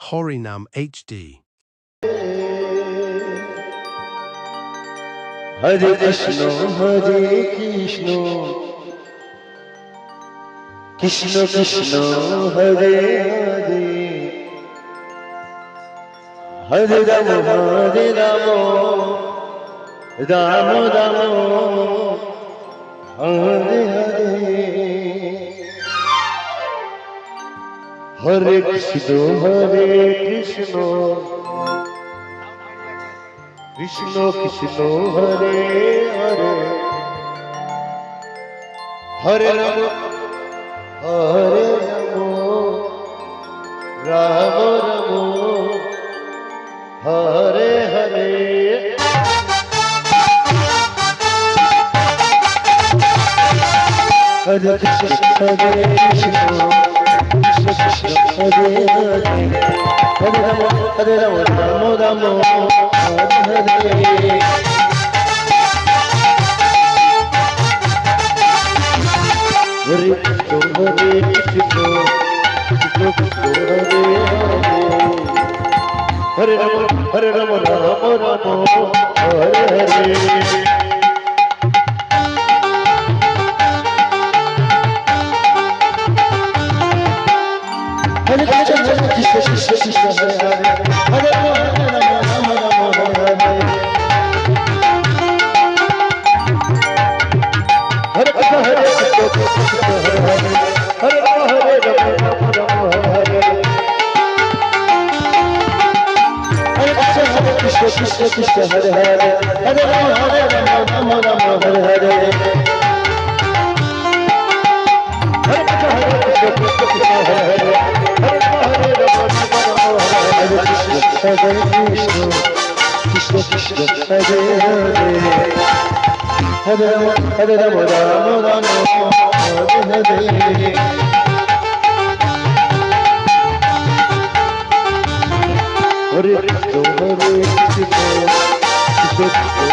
Horinam HD. Hare Krishna, Krishna Krishna, Hare Hare, Hare Rama, Rama Rama, Hare Hare, Hare Krishna, Krishna Krishna, Hare Hare, Hare Rama, Rama Rama, Hare Hare. Hare Krishna, Krishna Krishna, Hare Hare, Hare Rama, Rama Rama, Hare Hare. Hare Krishna, Krishna Krishna, Hare Hare, Hare Rama, Rama Rama, Hare Hare. Hare Krishna, Krishna Krishna, Hare Hare, Hare Rama, Rama Rama, Hare Hare. Hare Krishna, Hare Krishna, Hare Hare, Hare Rama, Rama Rama, Hare Hare. Hare Krishna, Krishna Krishna, Hare Hare, Hare Rama, Rama Rama, Hare Hare. Hare Krishna, Krishna Krishna, Hare Hare, Hare Rama, Rama Rama, Hare Krishna, Krishna Krishna, Hare Hare, Hare Rama, Rama Rama, Hare Hare. Hare Krishna, Krishna Krishna,